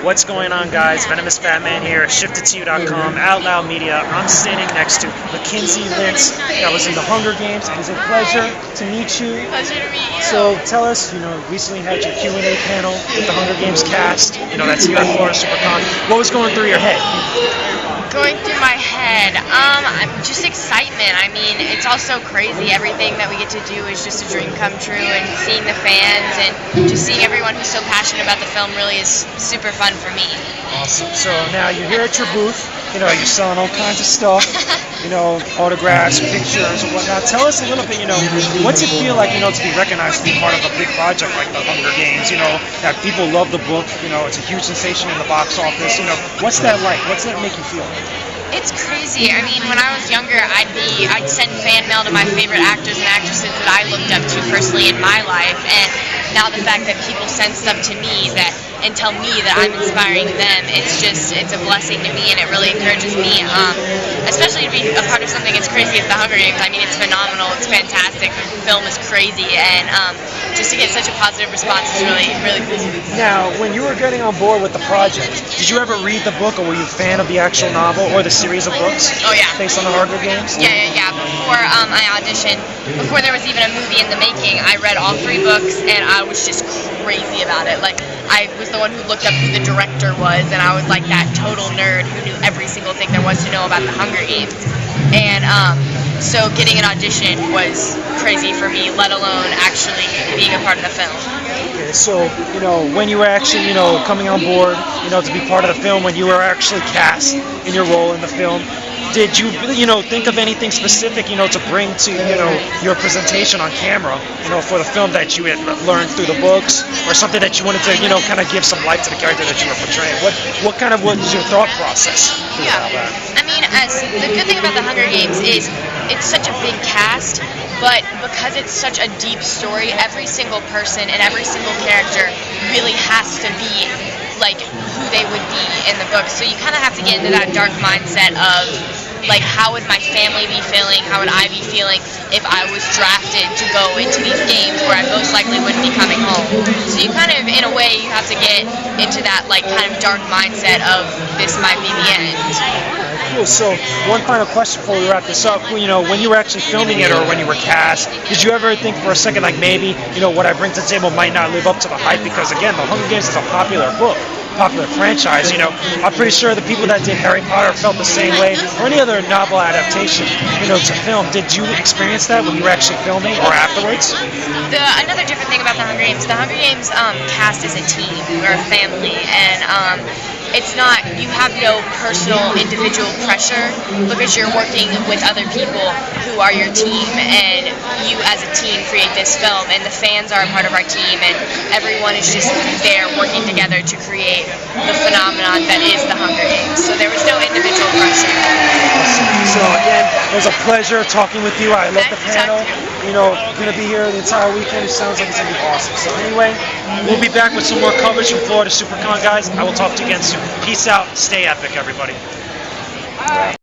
What's going on, guys? VenomousFatman here, ShiftedToYou.com, Out Loud Media. I'm standing next to Mackenzie, Lintz, that was in the Hunger Games. It is a pleasure to meet you. Pleasure to meet you. So tell us, recently had your Q&A panel with the Hunger Games cast. That's here in Florida, Supercon. What was going through your head? Going through my head, just excitement. I mean, it's all so crazy. Everything that we get to do is just a dream come true, and seeing the fans and just seeing everyone who's so passionate about the film really is super fun for me. Awesome. So now you're here at your booth. You're selling all kinds of stuff. Autographs, pictures, and whatnot. Tell us a little bit. What's it feel like? To be recognized, to be part of a big project like the Hunger Games. That people love the book. It's a huge sensation in the box office. What's that like? What's that make you feel? It's crazy. I mean, when I was younger, I'd send fan mail to my favorite actors and actresses that I looked up to personally in my life, and now the fact that people send stuff to me and tell me that I'm inspiring them, it's a blessing to me, and it really encourages me, especially to be a part of something as crazy as the Hunger Games. I mean, it's phenomenal, it's fantastic, the film is crazy, and just to get such a positive response is really, really cool. Now, when you were getting on board with the project, did you ever read the book, or were you a fan of the actual novel or the series of books? Oh yeah. Based on the Hunger Games? Yeah. Before I auditioned, before there was even a movie in the making, I read all 3 books, and I was just crazy about it. Like, I was the one who looked up who the director was, and I was like that total nerd who knew every single thing there was to know about the Hunger Games. And so getting an audition was crazy for me, let alone actually being a part of the film. Okay, so, when you were actually, coming on board, to be part of the film, when you were actually cast in your role in the film, did you, think of anything specific, to bring to, your presentation on camera, for the film that you had learned through the books, or something that you wanted to, kind of give some life to the character that you were portraying? What was your thought process? Yeah, I mean, the good thing about the Hunger Games is it's such a big cast, but because it's such a deep story, every single person and every single character really has to be like who they would be in the book. So you kind of have to get into that dark mindset of like, how would my family be feeling? How would I be feeling if I was drafted to go into these games where I most likely wouldn't be coming home? So you kind of, in a way, you have to get into that like kind of dark mindset of this might be the end. Cool. So one final question before we wrap this up. When you were actually filming it, or when you were cast, did you ever think for a second like maybe what I bring to the table might not live up to the hype? Because again, the Hunger Games is a popular book, popular franchise. I'm pretty sure the people that did Harry Potter felt the same way, or any other novel adaptation, to film. Did you experience that when you were actually filming or afterwards? Another different thing about the Hunger Games cast is a team. We're a family, and it's not, you have no personal individual pressure because you're working with other people who are your team, and you as a team create this film, and the fans are a part of our team, and everyone is just there working together to create the phenomenon that is the Hunger Games. So there was no individual pressure. So again, it was a pleasure talking with you. I love the panel. Going to be here the entire weekend. It sounds like it's going to be awesome. So anyway, we'll be back with some more coverage from Florida Supercon, guys. I will talk to you again soon. Peace out. Stay epic, everybody.